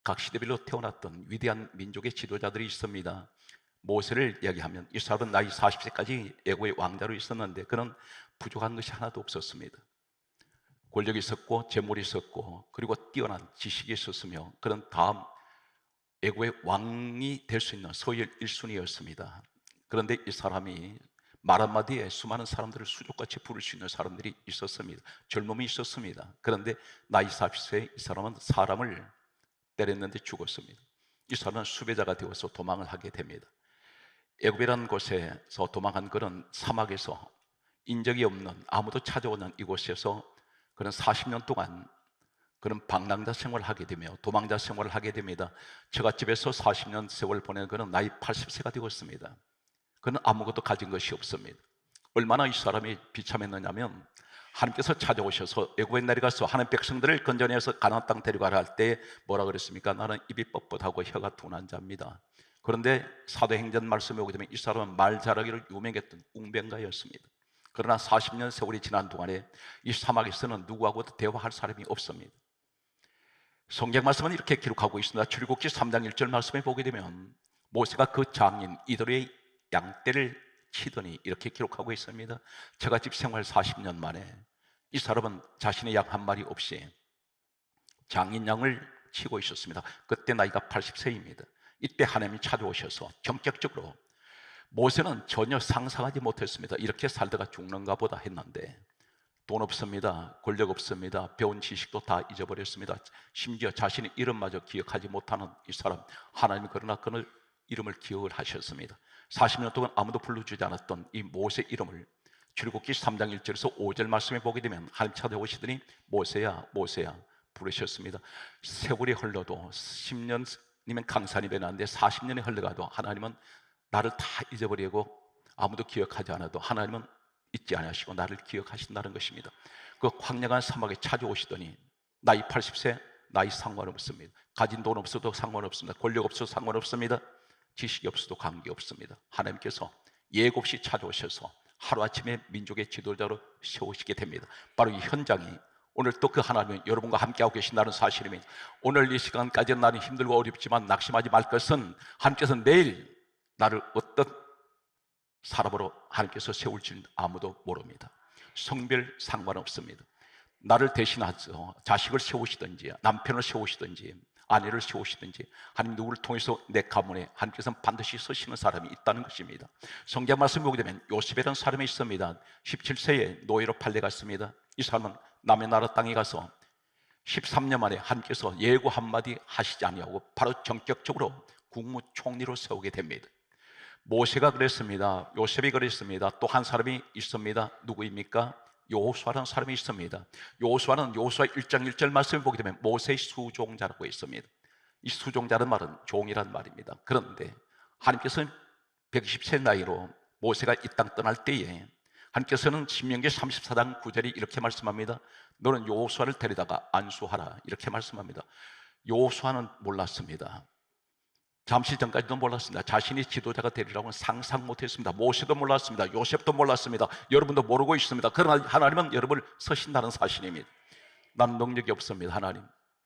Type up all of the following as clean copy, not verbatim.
각 시대별로 태어났던 위대한 민족의 지도자들이 있습니다. 모세를 이야기하면 이 사람은 나이 40세까지 애고의 왕자로 있었는데 그는 부족한 것이 하나도 없었습니다. 권력이 있었고 재물이 있었고 그리고 뛰어난 지식이 있었으며 그는 다음 애고의 왕이 될 수 있는 서열 1순위였습니다. 그런데 이 사람이 말 한마디에 수많은 사람들을 수족같이 부를 수 있는 사람들이 있었습니다. 젊음이 있었습니다. 그런데 나이 40세에 이 사람은 사람을 때렸는데 죽었습니다. 이 사람은 수배자가 되어서 도망을 하게 됩니다. 애굽이라는 곳에서 도망한 그는 사막에서 인적이 없는 아무도 찾아오는 이곳에서 그는 40년 동안 그는 방랑자 생활을 하게 되며 도망자 생활을 하게 됩니다. 처갓집에서 40년 세월 보낸 그는 나이 80세가 되었습니다. 그는 아무것도 가진 것이 없습니다. 얼마나 이 사람이 비참했느냐면 하나님께서 찾아오셔서 애굽에 내려가서 하나님 백성들을 건져내서 가나안 땅 데려가라 할 때 뭐라 그랬습니까? 나는 입이 뻣뻣하고 혀가 둔한 자입니다. 그런데 사도행전 말씀에 오게 되면 이 사람은 말 잘하기로 유명했던 웅변가였습니다. 그러나 40년 세월이 지난 동안에 이 사막에서는 누구하고도 대화할 사람이 없습니다. 성경 말씀은 이렇게 기록하고 있습니다. 출애굽기 3장 1절 말씀에 보게 되면 모세가 그 장인 이도의 양떼를 치더니 이렇게 기록하고 있습니다. 처갓집 생활 40년 만에 이 사람은 자신의 양 한 마리 없이 장인 양을 치고 있었습니다. 그때 나이가 80세입니다. 이때 하나님이 찾아오셔서 전격적으로 모세는 전혀 상상하지 못했습니다. 이렇게 살다가 죽는가 보다 했는데 돈 없습니다. 권력 없습니다. 배운 지식도 다 잊어버렸습니다. 심지어 자신의 이름마저 기억하지 못하는 이 사람, 하나님이 그러나 그를 이름을 기억을 하셨습니다. 40년 동안 아무도 불러주지 않았던 이 모세 이름을 출애굽기 3장 1절에서 5절 말씀에 보게 되면 하나님 찾아오시더니 모세야 모세야 부르셨습니다. 세월이 흘러도 10년이면 강산이 되는데 40년이 흘러가도 하나님은 나를 다 잊어버리고 아무도 기억하지 않아도 하나님은 잊지 않으시고 나를 기억하신다는 것입니다. 그 광야간 사막에 찾아오시더니 나이 80세 나이 상관없습니다. 가진 돈 없어도 상관없습니다. 권력 없어도 상관없습니다. 지식이 없어도 관계없습니다. 하나님께서 예고 없이 찾아오셔서 하루아침에 민족의 지도자로 세우시게 됩니다. 바로 이 현장이 오늘 또 그 하나님이 여러분과 함께하고 계신다는 사실입니다. 오늘 이 시간까지는 나는 힘들고 어렵지만 낙심하지 말 것은 하나님께서 내일 나를 어떤 사람으로 하나님께서 세울지는 아무도 모릅니다. 성별 상관없습니다. 나를 대신하셔서 자식을 세우시든지 남편을 세우시든지 아내를 세우시든지 하나님 누구를 통해서 내 가문에 하나님께서는 반드시 서시는 사람이 있다는 것입니다. 성경 말씀 보게 되면 요셉이라는 사람이 있습니다. 17세에 노예로 팔려갔습니다. 이 사람은 남의 나라 땅에 가서 13년 만에 하나님께서 예고 한마디 하시지 아니하고 바로 전격적으로 국무총리로 세우게 됩니다. 모세가 그랬습니다. 요셉이 그랬습니다. 또 한 사람이 있습니다. 누구입니까? 여호수아라는 사람이 있습니다. 여호수아는 여호수아 1장 1절 말씀을 보게 되면 모세의 수종자라고 있습니다. 이 수종자는 말은 종이란 말입니다. 그런데 하나님께서는 120세 나이로 모세가 이 땅 떠날 때에 하나님께서는 신명기 34장 9절이 이렇게 말씀합니다. 너는 여호수아를 데려다가 안수하라 이렇게 말씀합니다. 여호수아는 몰랐습니다. 잠시 전까지도 몰랐습니다. 자신이 지도자가 되리라고는 상상 못했습니다. 모세도 몰랐습니다. 요셉도 몰랐습니다. 여러분도 모르고 있습니다. 그러나 하나님은 여러분을 서신다는 사실입니다. 나는 능력이 없습니다. 하나님,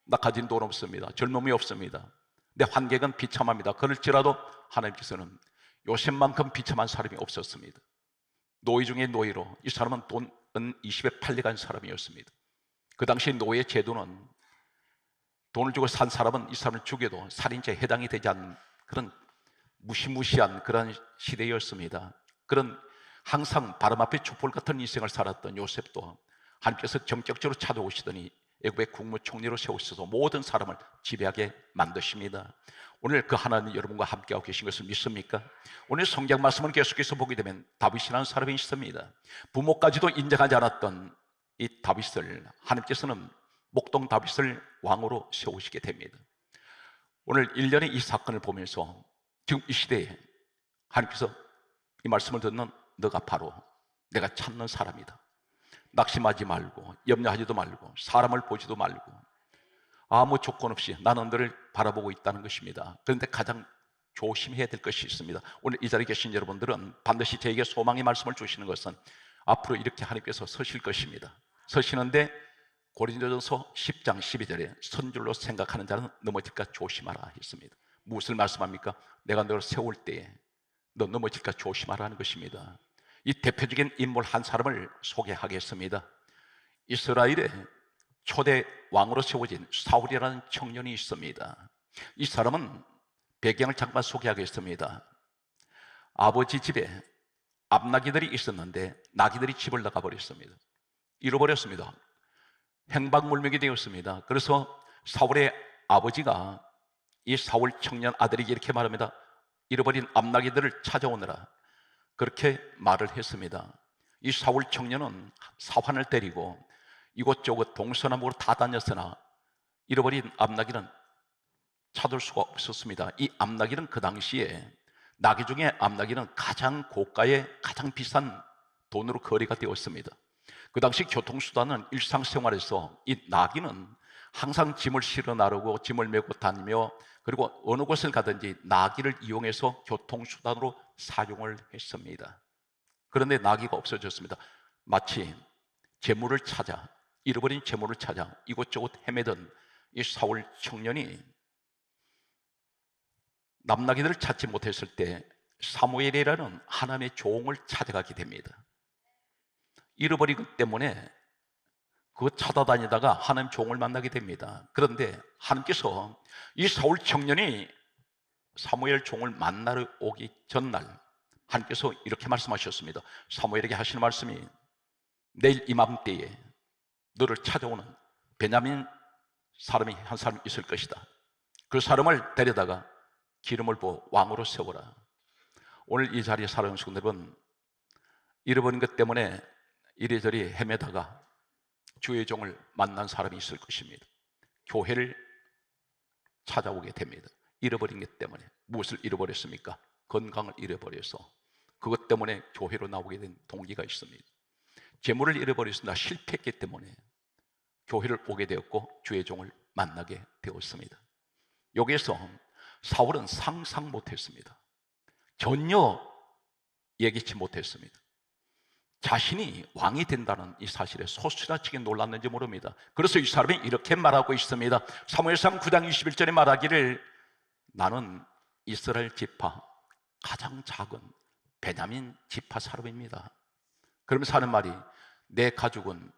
나 가진 돈 없습니다. 젊음이 없습니다. 내 환경은 비참합니다. 그럴지라도 하나님께서는 요셉만큼 비참한 사람이 없었습니다. 노예 중에 노예로 이 사람은 돈 20에 팔려간 사람이었습니다. 그 당시 노예 제도는 돈을 주고 산 사람은 이 사람을 죽여도 살인죄에 해당이 되지 않는 그런 무시무시한 그런 시대였습니다. 그런 항상 바람 앞에 촛불 같은 인생을 살았던 요셉도 하나님께서 전격적으로 찾아오시더니 애굽의 국무총리로 세우셔서 모든 사람을 지배하게 만드십니다. 오늘 그 하나님 여러분과 함께하고 계신 것을 믿습니까? 오늘 성경 말씀을 계속해서 보게 되면 다윗이라는 사람이 있습니다. 부모까지도 인정하지 않았던 이 다윗을 하나님께서는 목동 다윗을 왕으로 세우시게 됩니다. 오늘 1년의 이 사건을 보면서 지금 이 시대에 하나님께서 이 말씀을 듣는 너가 바로 내가 찾는 사람이다. 낙심하지 말고 염려하지도 말고 사람을 보지도 말고 아무 조건 없이 나는 너를 바라보고 있다는 것입니다. 그런데 가장 조심해야 될 것이 있습니다. 오늘 이 자리에 계신 여러분들은 반드시 저에게 소망의 말씀을 주시는 것은 앞으로 이렇게 하나님께서 서실 것입니다. 서시는데 고린도전서 10장 12절에 선줄로 생각하는 자는 넘어질까 조심하라 했습니다. 무엇을 말씀합니까? 내가 너를 세울 때에 너 넘어질까 조심하라는 것입니다. 이 대표적인 인물 한 사람을 소개하겠습니다. 이스라엘의 초대 왕으로 세워진 사울이라는 청년이 있습니다. 이 사람은 배경을 잠깐 소개하겠습니다. 아버지 집에 암나귀들이 있었는데 나귀들이 집을 나가 버렸습니다. 잃어버렸습니다. 행방불명이 되었습니다. 그래서 사울의 아버지가 이 사울 청년 아들에게 이렇게 말합니다. 잃어버린 암나귀들을 찾아오느라, 그렇게 말을 했습니다. 이 사울 청년은 사환을 데리고 이곳저곳 동서남북으로 다 다녔으나 잃어버린 암나귀는 찾을 수가 없었습니다. 이 암나귀는 그 당시에 나귀 중에 암나귀는 가장 고가의 가장 비싼 돈으로 거래가 되었습니다. 그 당시 교통수단은 일상생활에서 이 나귀는 항상 짐을 실어 나르고 짐을 메고 다니며, 그리고 어느 곳을 가든지 나귀를 이용해서 교통수단으로 사용을 했습니다. 그런데 나귀가 없어졌습니다. 마치 재물을 찾아, 잃어버린 재물을 찾아 이곳저곳 헤매던 이 사울 청년이 남나귀들을 찾지 못했을 때 사무엘이라는 하나님의 종을 찾아가게 됩니다. 잃어버리기 때문에 그거 찾아다니다가 하나님 종을 만나게 됩니다. 그런데 하나님께서 이 사울 청년이 사무엘 종을 만나러 오기 전날 하나님께서 이렇게 말씀하셨습니다. 사무엘에게 하시는 말씀이, 내일 이맘때에 너를 찾아오는 베냐민 사람이 한 사람 있을 것이다. 그 사람을 데려다가 기름을 부어 왕으로 세워라. 오늘 이 자리에 살아오는 성도 여러분, 잃어버린 것 때문에 이리저리 헤매다가 주의 종을 만난 사람이 있을 것입니다. 교회를 찾아오게 됩니다. 잃어버린 것 때문에. 무엇을 잃어버렸습니까? 건강을 잃어버려서 그것 때문에 교회로 나오게 된 동기가 있습니다. 재물을 잃어버렸습니다. 실패했기 때문에 교회를 오게 되었고 주의 종을 만나게 되었습니다. 여기에서 사울은 상상 못했습니다. 전혀 예기치 못했습니다. 자신이 왕이 된다는 이 사실에 소스라치게 놀랐는지 모릅니다. 그래서 이 사람이 이렇게 말하고 있습니다. 사무엘상 9장 21절에 말하기를, 나는 이스라엘 지파 가장 작은 베냐민 지파 사람입니다. 그러면서 하는 말이, 내 가족은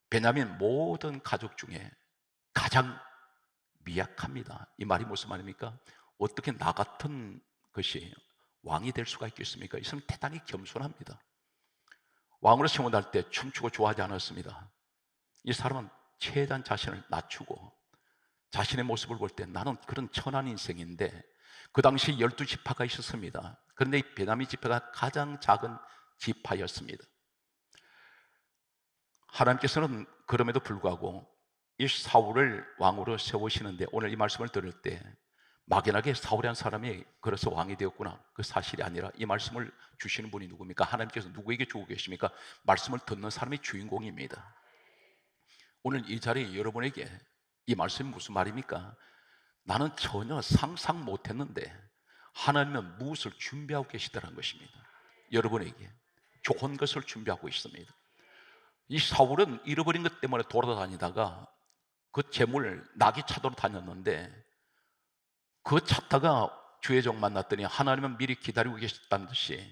베냐민 모든 가족 중에 가장 미약합니다. 이 말이 무슨 말입니까? 어떻게 나 같은 것이 왕이 될 수가 있겠습니까? 이 사람은 대단히 겸손합니다. 왕으로 세워날 때 춤추고 좋아하지 않았습니다. 이 사람은 최대한 자신을 낮추고 자신의 모습을 볼 때 나는 그런 천한 인생인데, 그 당시 12지파가 있었습니다. 그런데 이 베냐민 지파가 가장 작은 지파였습니다. 하나님께서는 그럼에도 불구하고 이 사울을 왕으로 세우시는데, 오늘 이 말씀을 들을 때 막연하게 사울이라는 사람이 그래서 왕이 되었구나, 그 사실이 아니라 이 말씀을 주시는 분이 누굽니까? 하나님께서 누구에게 주고 계십니까? 말씀을 듣는 사람이 주인공입니다. 오늘 이 자리에 여러분에게 이 말씀이 무슨 말입니까? 나는 전혀 상상 못했는데 하나님은 무엇을 준비하고 계시다는 것입니다. 여러분에게 좋은 것을 준비하고 있습니다. 이 사울은 잃어버린 것 때문에 돌아다니다가 그 재물 나귀 찾으러 다녔는데, 그거 찾다가 주의 종 만났더니 하나님은 미리 기다리고 계셨다는 듯이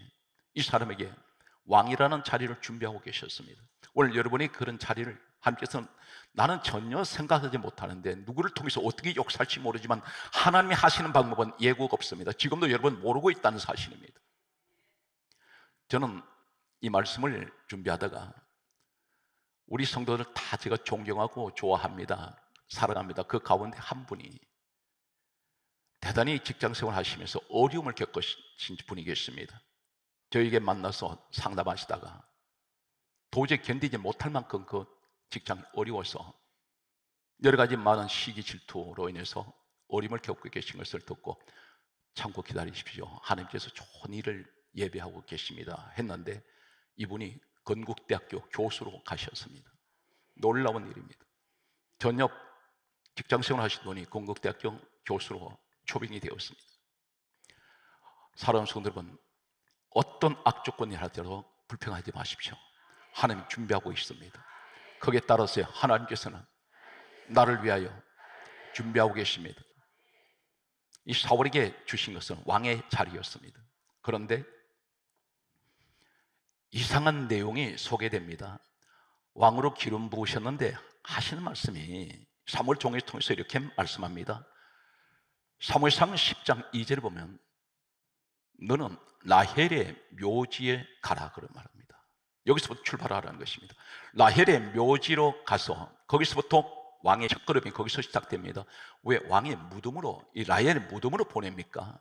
이 사람에게 왕이라는 자리를 준비하고 계셨습니다. 오늘 여러분이 그런 자리를 하나님께서는, 나는 전혀 생각하지 못하는데 누구를 통해서 어떻게 역사할지 모르지만 하나님이 하시는 방법은 예고가 없습니다. 지금도 여러분 모르고 있다는 사실입니다. 저는 이 말씀을 준비하다가 우리 성도들 다 제가 존경하고 좋아합니다. 사랑합니다. 그 가운데 한 분이 대단히 직장생활 하시면서 어려움을 겪으신 분이 계십니다. 저에게 만나서 상담하시다가 도저히 견디지 못할 만큼 그 직장이 어려워서 여러 가지 많은 시기 질투로 인해서 어려움을 겪고 계신 것을 듣고, 참고 기다리십시오, 하나님께서 좋은 일을 예배하고 계십니다 했는데, 이분이 건국대학교 교수로 가셨습니다. 놀라운 일입니다. 전역 직장생활 하신 분이 건국대학교 교수로 초빙이 되었습니다. 사랑하는 성도 여러분, 어떤 악조건이 하더라도 불평하지 마십시오. 하나님 준비하고 있습니다. 거기에 따라서 하나님께서는 나를 위하여 준비하고 계십니다. 이 사울에게 주신 것은 왕의 자리였습니다. 그런데 이상한 내용이 소개됩니다. 왕으로 기름 부으셨는데 하시는 말씀이 사무엘 종을 통해서 이렇게 말씀합니다. 사무엘상 10장 2절에 보면 너는 라헬의 묘지에 가라 그런 말합니다. 여기서부터 출발하라는 것입니다. 라헬의 묘지로 가서 거기서부터 왕의 첫걸음이 거기서 시작됩니다. 왜 왕의 무덤으로, 이 라헬의 무덤으로 보냅니까?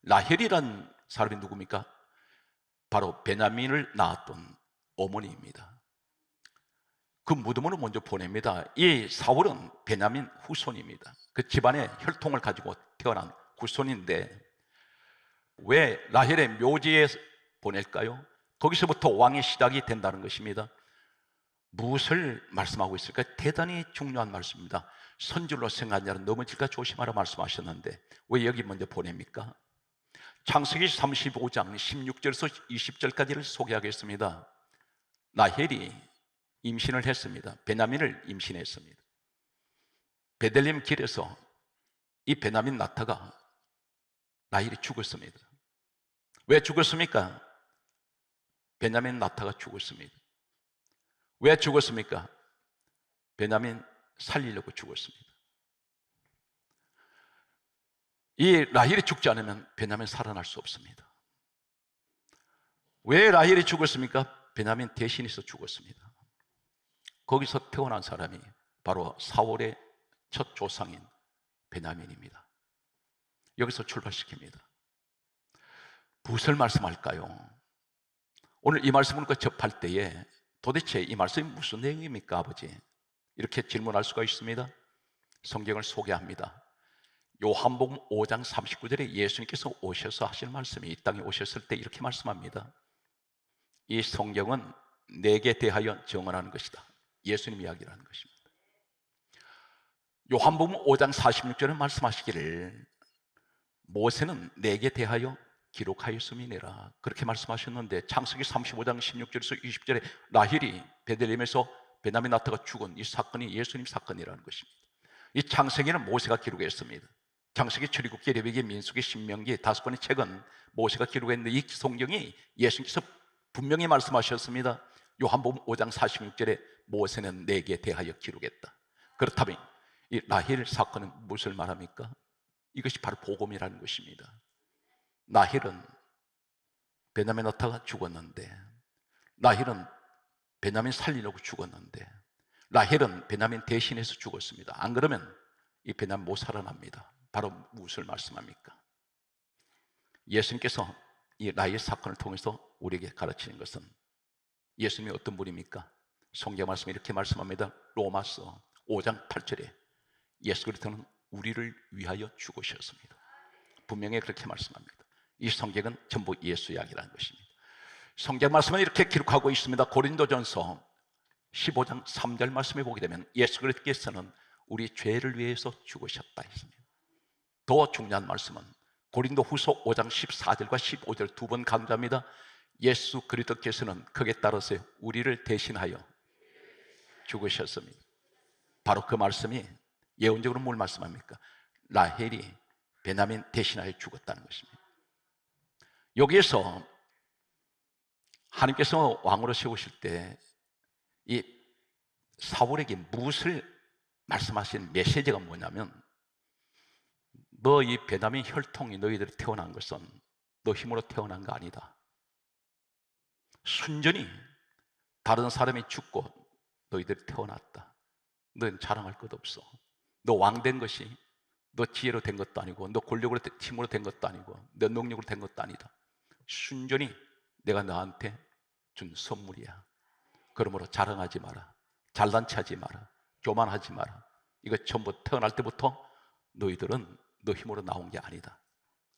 라헬이란 사람이 누굽니까? 바로 베냐민을 낳았던 어머니입니다. 그 무덤으로 먼저 보냅니다. 이 사울은 베냐민 후손입니다. 그 집안의 혈통을 가지고 태어난 후손인데 왜 라헬의 묘지에 보낼까요? 거기서부터 왕의 시작이 된다는 것입니다. 무엇을 말씀하고 있을까? 대단히 중요한 말씀입니다. 선줄로 생각한 자는 넘어질까 조심하라 말씀하셨는데 왜 여기 먼저 보냅니까? 창세기 35장 16절에서 20절까지를 소개하겠습니다. 라헬이 임신을 했습니다. 베냐민을 임신했습니다. 베들레헴 길에서 이 베냐민 나타가 라헬이 죽었습니다. 왜 죽었습니까? 베냐민 나타가 죽었습니다. 왜 죽었습니까? 베냐민 살리려고 죽었습니다. 이 라헬이 죽지 않으면 베냐민 살아날 수 없습니다. 왜 라헬이 죽었습니까? 베냐민 대신해서 죽었습니다. 거기서 태어난 사람이 바로 사울의 첫 조상인 베냐민입니다. 여기서 출발시킵니다. 무엇을 말씀할까요? 오늘 이 말씀을 접할 때에 도대체 이 말씀이 무슨 내용입니까, 아버지? 이렇게 질문할 수가 있습니다. 성경을 소개합니다. 요한복음 5장 39절에 예수님께서 오셔서 하신 말씀이 이 땅에 오셨을 때 이렇게 말씀합니다. 이 성경은 내게 대하여 증언하는 것이다. 예수님 이야기라는 것입니다. 요한복음 5장 46절에 말씀하시기를 모세는 내게 대하여 기록하였음이니라 그렇게 말씀하셨는데 창세기 35장 16절에서 20절에 라헬이 베들레헴에서 베냐민 나타가 죽은 이 사건이 예수님 사건이라는 것입니다. 이 창세기는 모세가 기록했습니다. 창세기, 출애굽기, 레위기, 민수기, 신명기 5권의 책은 모세가 기록했는데 이 성경이 예수님께서 분명히 말씀하셨습니다. 요한복음 5장 46절에 모세는 내게 대하여 기록했다. 그렇다면 이 라헬 사건은 무엇을 말합니까? 이것이 바로 복음이라는 것입니다. 라헬은 베냐민 나타가 죽었는데, 라헬은 베냐민 살리려고 죽었는데, 라헬은 베냐민 대신해서 죽었습니다. 안 그러면 이 베냐민 못 살아납니다. 바로 무엇을 말씀합니까? 예수님께서 이 라헬 사건을 통해서 우리에게 가르치는 것은 예수님이 어떤 분입니까? 성경 말씀이 이렇게 말씀합니다. 로마서 5장 8절에 예수 그리스도는 우리를 위하여 죽으셨습니다. 분명히 그렇게 말씀합니다. 이 성경은 전부 예수 이야기라는 것입니다. 성경 말씀은 이렇게 기록하고 있습니다. 고린도전서 15장 3절 말씀에 보게 되면 예수 그리스도께서는 우리 죄를 위해서 죽으셨다 했습니다. 더 중요한 말씀은 고린도 후서 5장 14절과 15절 두 번 강조합니다. 예수 그리스도께서는 거기에 따라서 우리를 대신하여 죽으셨습니다. 바로 그 말씀이 예언적으로 뭘 말씀합니까? 라헬이 베냐민 대신하여 죽었다는 것입니다. 여기에서 하나님께서 왕으로 세우실 때 이 사울에게 무엇을 말씀하신 메시지가 뭐냐면 너 이 베냐민 혈통이 너희들이 태어난 것은 너 힘으로 태어난 거 아니다. 순전히 다른 사람이 죽고 너희들이 태어났다. 너는 자랑할 것 없어. 너 왕 된 것이 너 지혜로 된 것도 아니고 너 권력으로 힘으로 된 것도 아니고 너 능력으로 된 것도 아니다. 순전히 내가 너한테 준 선물이야. 그러므로 자랑하지 마라. 잘난 체하지 마라. 교만하지 마라. 이거 전부 태어날 때부터 너희들은 너 힘으로 나온 게 아니다.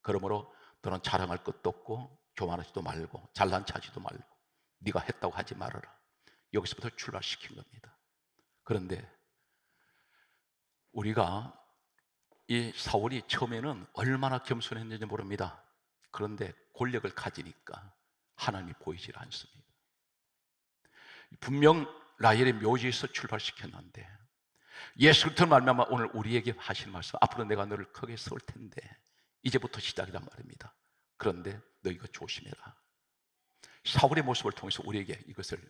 그러므로 너는 자랑할 것도 없고 교만하지도 말고 잘난 체하지도 말고 네가 했다고 하지 말아라. 여기서부터 출발시킨 겁니다. 그런데 우리가 이 사울이 처음에는 얼마나 겸손했는지 모릅니다. 그런데 권력을 가지니까 하나님이 보이질 않습니다. 분명 라헬의 묘지에서 출발시켰는데 예수 그리스도 말미암아 오늘 우리에게 하실 말씀, 앞으로 내가 너를 크게 세울 텐데 이제부터 시작이란 말입니다. 그런데 너희가 조심해라. 사울의 모습을 통해서 우리에게 이것을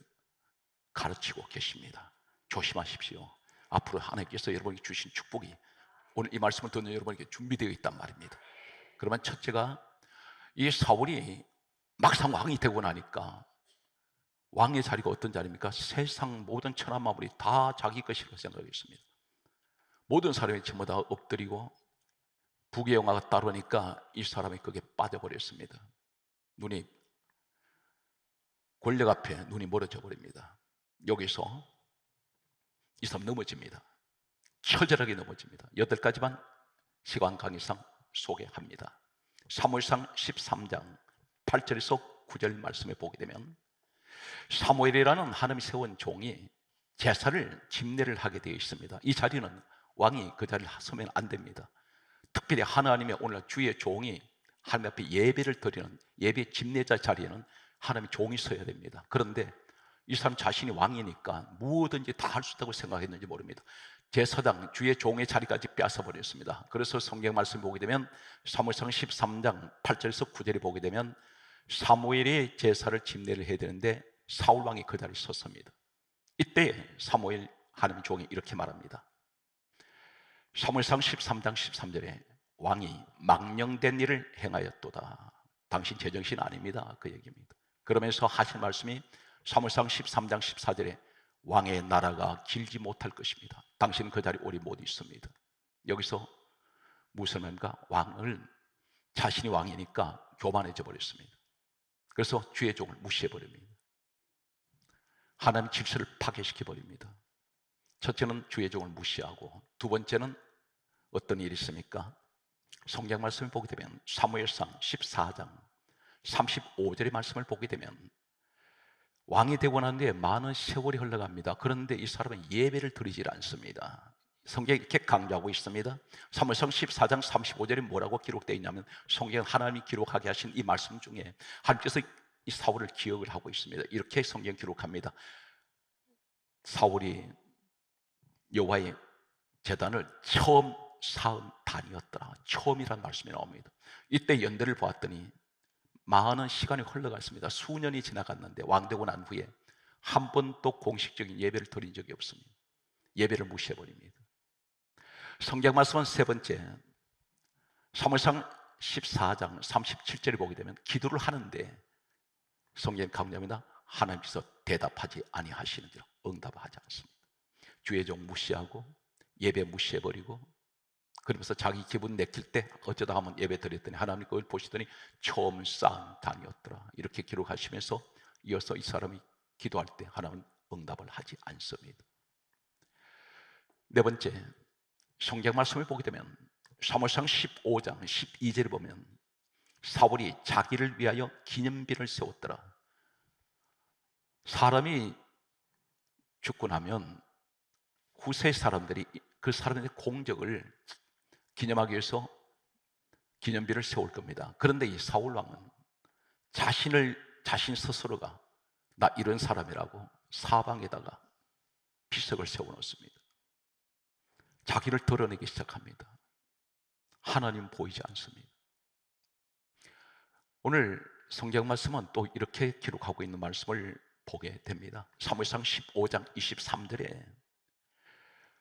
가르치고 계십니다. 조심하십시오. 앞으로 하나님께서 여러분에게 주신 축복이 오늘 이 말씀을 듣는 여러분에게 준비되어 있단 말입니다. 그러면 첫째가, 이 사울이 막상 왕이 되고 나니까 왕의 자리가 어떤 자리입니까? 세상 모든 천하 만물이 다 자기 것이라고 생각했습니다. 모든 사람이 전부 다 엎드리고 부귀영화가 따르니까 이 사람이 거기에 빠져버렸습니다. 눈이, 권력 앞에 눈이 멀어져 버립니다. 여기서 이 사람 넘어집니다. 처절하게 넘어집니다. 8가지만 시간 관계상 소개합니다. 사무엘상 13장 8절에서 9절 말씀에 보게 되면, 사무엘이라는 하나님이 세운 종이 제사를 집례를 하게 되어 있습니다. 이 자리는 왕이 그 자리를 서면 안 됩니다. 특별히 하나님의 오늘 주의 종이 하나님 앞에 예배를 드리는 예배 집례자 자리에는 하나님의 종이 서야 됩니다. 그런데 이 사람 자신이 왕이니까 무엇든지 다 할 수 있다고 생각했는지 모릅니다. 제사장 주의 종의 자리까지 빼앗아 버렸습니다. 그래서 성경 말씀 보게 되면 사무엘상 13장 8절에서 9절에 보게 되면 사무엘이 제사를 집례를 해야 되는데 사울 왕이 그 자리에 섰습니다. 이때 사무엘 하나님 종이 이렇게 말합니다. 사무엘상 13장 13절에 왕이 망령된 일을 행하였도다. 당신 제정신 아닙니다. 그 얘기입니다. 그러면서 하신 말씀이 사무엘상 13장 14절에 왕의 나라가 길지 못할 것입니다. 당신은 그 자리에 오래 못 있습니다. 여기서 무슨 말입니까? 왕을, 자신이 왕이니까 교만해져 버렸습니다. 그래서 주의 종을 무시해 버립니다. 하나님 질서를 파괴시켜 버립니다. 첫째는 주의 종을 무시하고, 두 번째는 어떤 일이 있습니까? 성경 말씀을 보게 되면 사무엘상 14장 35절의 말씀을 보게 되면 왕이 되고 난 뒤에 많은 세월이 흘러갑니다. 그런데 이 사람은 예배를 드리질 않습니다. 성경이 이렇게 강조하고 있습니다. 사무엘상 14장 35절에 뭐라고 기록되어 있냐면, 성경 하나님이 기록하게 하신 이 말씀 중에 하나님께서 이 사울을 기억을 하고 있습니다. 이렇게 성경 기록합니다. 사울이 여호와의 제단을 처음 쌓은 단이었더라. 처음이란 말씀이 나옵니다. 이때 연대를 보았더니 많은 시간이 흘러갔습니다. 수년이 지나갔는데 왕되고 난 후에 한 번도 공식적인 예배를 드린 적이 없습니다. 예배를 무시해버립니다. 성경 말씀은 세 번째, 사무엘상 14장 37절에 보게 되면 기도를 하는데 성경 강조합니다. 하나님께서 대답하지 아니하시는지라, 응답하지 않습니다. 주의 종 무시하고 예배 무시해버리고, 그러면서 자기 기분 내킬 때 어쩌다 하면 예배 드렸더니 하나님 그걸 보시더니 처음 쌓은 단이었더라. 이렇게 기록하시면서 이어서 이 사람이 기도할 때 하나님은 응답을 하지 않습니다. 네 번째, 성경 말씀을 보게 되면 사무엘상 15장 12절을 보면 사울이 자기를 위하여 기념비를 세웠더라. 사람이 죽고 나면 후세 사람들이 그 사람의 공적을 기념하기 위해서 기념비를 세울 겁니다. 그런데 이 사울 왕은 자신 스스로가 나 이런 사람이라고 사방에다가 비석을 세워놓습니다. 자기를 드러내기 시작합니다. 하나님 보이지 않습니다. 오늘 성경 말씀은 또 이렇게 기록하고 있는 말씀을 보게 됩니다. 사무엘상 15장 23절에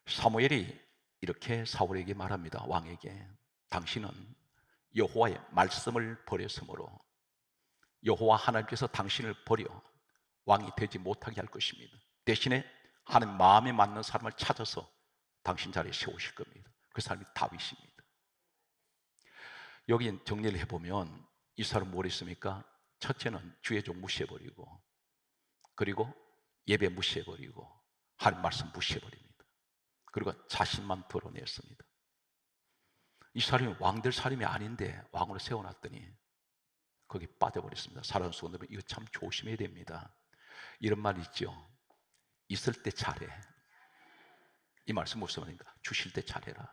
사무엘이 이렇게 사울에게 말합니다. 왕에게, 당신은 여호와의 말씀을 버렸으므로 여호와 하나님께서 당신을 버려 왕이 되지 못하게 할 것입니다. 대신에 하나님 마음에 맞는 사람을 찾아서 당신 자리에 세우실 겁니다. 그 사람이 다윗입니다. 여기 정리를 해보면 이 사람 뭘 했습니까? 첫째는 주의 종 무시해버리고, 그리고 예배 무시해버리고, 하나님 말씀 무시해버립니다. 그리고 자신만 드러냈습니다. 이 사람이 왕될 사람이 아닌데 왕으로 세워놨더니 거기 빠져버렸습니다. 사랑하는 성도들, 이거 참 조심해야 됩니다. 이런 말 있죠. 있을 때 잘해. 이 말씀 무슨 말입니까? 주실 때 잘해라.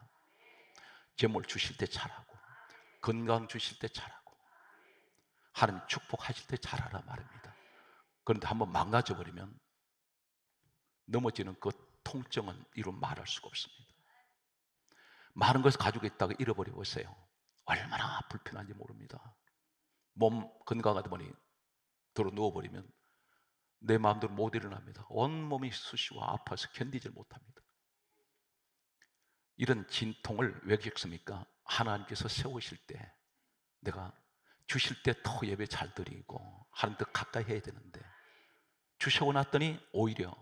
재물 주실 때 잘하고, 건강 주실 때 잘하고, 하나님 축복하실 때 잘하라 말입니다. 그런데 한번 망가져버리면 넘어지는 그 통증은 이루 말할 수가 없습니다. 많은 것을 가지고 있다가 잃어버려 보세요. 얼마나 불편한지 모릅니다. 몸 건강하다 보니 들어 누워버리면 내 마음대로 못 일어납니다. 온몸이 쑤시고 아파서 견디질 못합니다. 이런 진통을 왜 겪습니까? 하나님께서 세우실 때, 내가 주실 때 더 예배 잘 드리고 하나님 더 가까이 해야 되는데, 주시고 났더니 오히려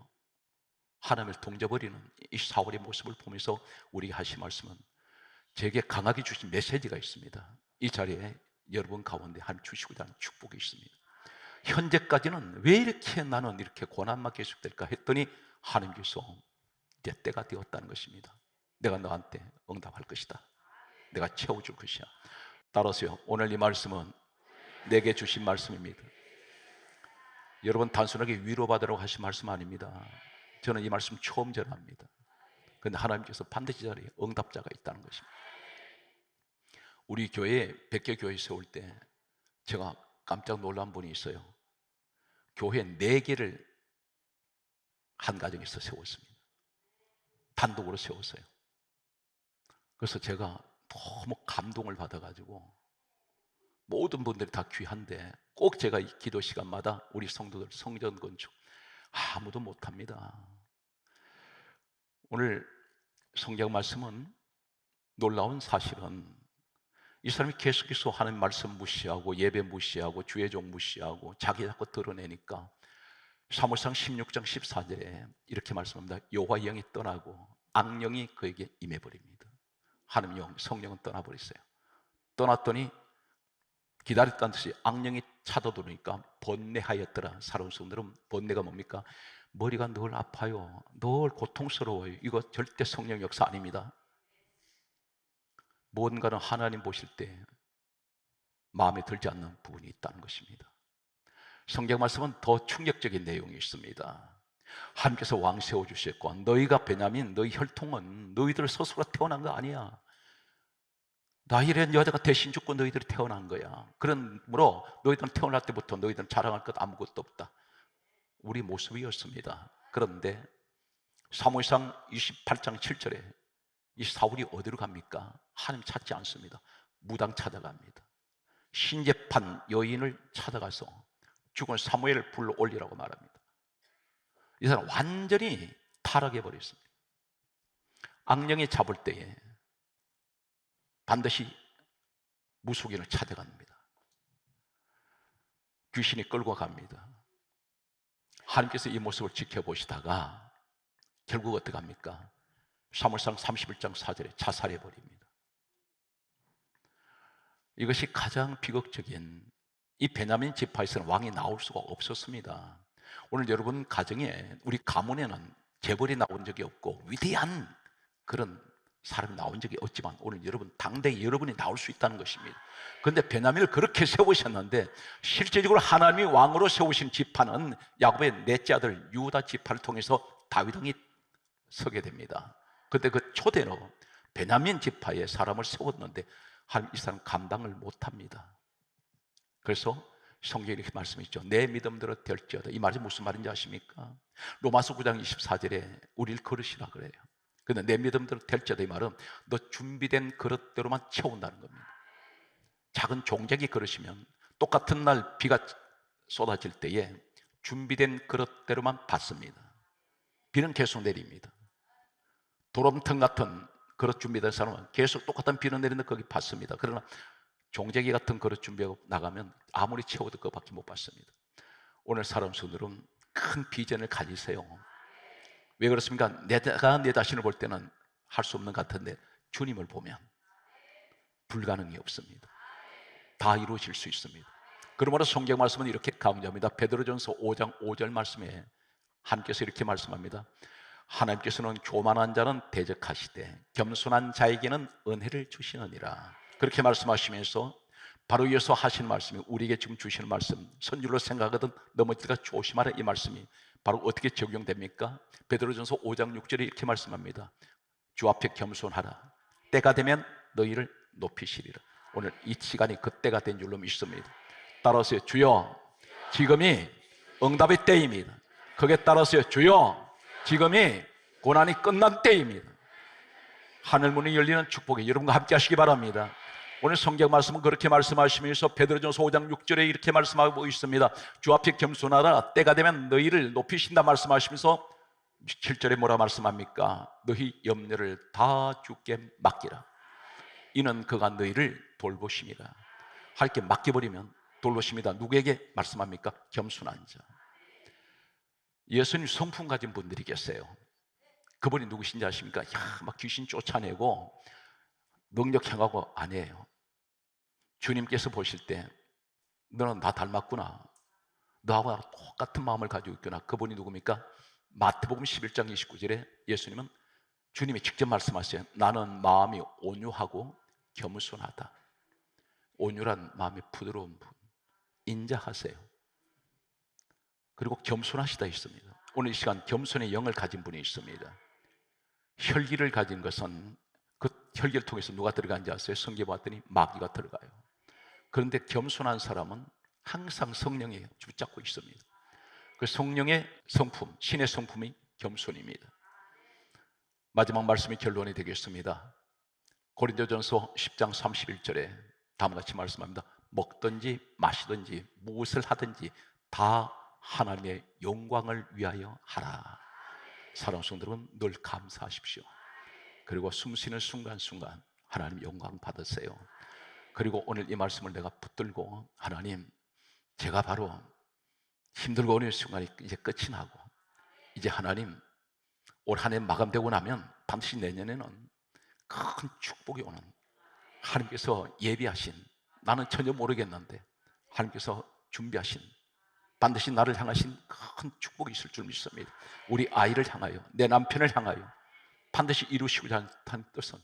하나님을 동져버리는 이 사울의 모습을 보면서 우리가 하신 말씀은, 제게 강하게 주신 메시지가 있습니다. 이 자리에 여러분 가운데 하나님 주시고자 하는 축복이 있습니다. 현재까지는 왜 이렇게 나는 이렇게 고난만 계속될까 했더니 하나님께서 이제 때가 되었다는 것입니다. 내가 너한테 응답할 것이다. 내가 채워줄 것이야. 따라서요, 오늘 이 말씀은 내게 주신 말씀입니다. 여러분 단순하게 위로받으라고 하신 말씀 아닙니다. 저는 이 말씀 처음 전합니다. 그런데 하나님께서 반드시 자리에 응답자가 있다는 것입니다. 우리 교회에 백개교회 세울 때 제가 깜짝 놀란 분이 있어요. 교회 4개를 한 가정에서 세웠습니다. 단독으로 세웠어요. 그래서 제가 너무 감동을 받아가지고, 모든 분들이 다 귀한데 꼭 제가 이 기도 시간마다 우리 성도들 성전 건축 아무도 못합니다. 오늘 성경 말씀은 놀라운 사실은, 이 사람이 계속해서 하나님 말씀 무시하고 예배 무시하고 주의 종 무시하고 자기 자꾸 드러내니까 사무엘상 16장 14절에 이렇게 말씀합니다. 여호와의 영이 떠나고 악령이 그에게 임해버립니다. 하나님 영, 성령은 떠나버렸어요. 떠났더니 기다렸다는 듯이 악령이 찾아들어오니까 번뇌하였더라. 살아온 성들은 번뇌가 뭡니까? 머리가 늘 아파요. 늘 고통스러워요. 이거 절대 성령 역사 아닙니다. 뭔가는 하나님 보실 때 마음에 들지 않는 부분이 있다는 것입니다. 성경 말씀은 더 충격적인 내용이 있습니다. 하나님께서 왕 세워주셨고, 너희가 베냐민, 너희 혈통은 너희들 스스로 태어난 거 아니야. 라헬이라는 여자가 대신 죽고 너희들이 태어난 거야. 그러므로 너희들은 태어날 때부터 너희들은 자랑할 것 아무것도 없다. 우리 모습이었습니다. 그런데 사무엘상 28장 7절에 이 사울이 어디로 갑니까? 하나님 찾지 않습니다. 무당 찾아갑니다. 신재판 여인을 찾아가서 죽은 사무엘을 불러 올리라고 말합니다. 이 사람 완전히 타락해 버렸습니다. 악령이 잡을 때에 반드시 무속인을 찾아갑니다. 귀신이 끌고 갑니다. 하나님께서 이 모습을 지켜보시다가 결국 어떻게 합니까? 사무엘상 31장 4절에 자살해 버립니다. 이것이 가장 비극적인, 이 베냐민 지파에서는 왕이 나올 수가 없었습니다. 오늘 여러분 가정에, 우리 가문에는 재벌이 나온 적이 없고 위대한 그런 사람이 나온 적이 없지만 오늘 여러분 당대에 여러분이 나올 수 있다는 것입니다. 그런데 베냐민을 그렇게 세우셨는데 실제적으로 하나님이 왕으로 세우신 지파는 야곱의 넷째 아들 유다 지파를 통해서 다윗 왕이 서게 됩니다. 그런데 그 초대로 베냐민 지파에 사람을 세웠는데 이 사람 감당을 못합니다. 그래서 성경에 이렇게 말씀했죠. 내 믿음대로 될지어다. 이 말이 무슨 말인지 아십니까? 로마서 9장 24절에 우리를 걸으시라 그래요. 근데 내 믿음대로 될지어다, 이 말은 너 준비된 그릇대로만 채운다는 겁니다. 작은 종자기 그릇이면 똑같은 날 비가 쏟아질 때에 준비된 그릇대로만 받습니다. 비는 계속 내립니다. 도럼통 같은 그릇 준비된 사람은 계속 똑같은 비는 내리는데 거기 받습니다. 그러나 종자기 같은 그릇 준비하고 나가면 아무리 채워도 그거밖에 못 받습니다. 오늘 사람 손들은 큰 비전을 가지세요. 왜 그렇습니까? 내가 내 자신을 볼 때는 할 수 없는 것 같은데 주님을 보면 불가능이 없습니다. 다 이루어질 수 있습니다. 그러므로 성경 말씀은 이렇게 강조합니다. 베드로전서 5장 5절 말씀에 하나님께서 이렇게 말씀합니다. 하나님께서는 교만한 자는 대적하시되 겸손한 자에게는 은혜를 주시느니라. 그렇게 말씀하시면서 바로 이어서 하시는 말씀이, 우리에게 지금 주시는 말씀, 선줄로 생각하거든 넘어질까 조심하라, 이 말씀이 바로 어떻게 적용됩니까? 베드로전서 5장 6절에 이렇게 말씀합니다. 주 앞에 겸손하라. 때가 되면 너희를 높이시리라. 오늘 이 시간이 그 때가 된 줄로 믿습니다. 따라서요, 주여 지금이 응답의 때입니다. 거기에 따라서요, 주여 지금이 고난이 끝난 때입니다. 하늘 문이 열리는 축복이 여러분과 함께 하시기 바랍니다. 오늘 성경 말씀은 그렇게 말씀하시면서 베드로전서 5장 6절에 이렇게 말씀하고 있습니다. 주 앞에 겸손하라. 때가 되면 너희를 높이신다 말씀하시면서 7절에 뭐라 말씀합니까? 너희 염려를 다 주께 맡기라. 이는 그가 너희를 돌보심이라. 하나님께 맡겨버리면 돌보십니다. 누구에게 말씀합니까? 겸손한 자. 예수님 성품 가진 분들이 계세요. 그분이 누구신지 아십니까? 막 귀신 쫓아내고 능력 행하고 아니에요. 주님께서 보실 때 너는 나 닮았구나, 너하고 나랑 똑같은 마음을 가지고 있구나. 그분이 누굽니까? 마태복음 11장 29절에 예수님은 주님이 직접 말씀하세요. 나는 마음이 온유하고 겸손하다. 온유란 마음이 부드러운 분, 인자하세요. 그리고 겸손하시다 있습니다. 오늘 이 시간 겸손의 영을 가진 분이 있습니다. 혈기를 가진 것은 그 혈기를 통해서 누가 들어가는지 아세요? 성경에 봤더니 마귀가 들어가요. 그런데 겸손한 사람은 항상 성령이 붙잡고 있습니다. 그 성령의 성품, 신의 성품이 겸손입니다. 마지막 말씀이 결론이 되겠습니다. 고린도전서 10장 31절에 다음과 같이 말씀합니다. 먹든지 마시든지 무엇을 하든지 다 하나님의 영광을 위하여 하라. 사랑하는 성도들은 늘 감사하십시오. 그리고 숨쉬는 순간순간 하나님 영광 받으세요. 그리고 오늘 이 말씀을 내가 붙들고, 하나님, 제가 바로 힘들고 어려운 순간이 이제 끝이 나고, 이제 하나님 올 한 해 마감되고 나면 반드시 내년에는 큰 축복이 오는, 하나님께서 예비하신, 나는 전혀 모르겠는데 하나님께서 준비하신, 반드시 나를 향하신 큰 축복이 있을 줄 믿습니다. 우리 아이를 향하여, 내 남편을 향하여 반드시 이루시고자 하는 뜻은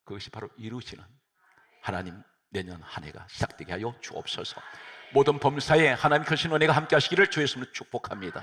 그것이 바로 이루어지는 하나님, 내년 한 해가 시작되게 하여 주옵소서. 모든 범사에 하나님 크신 은혜가 함께 하시기를 주의 이름으로 축복합니다.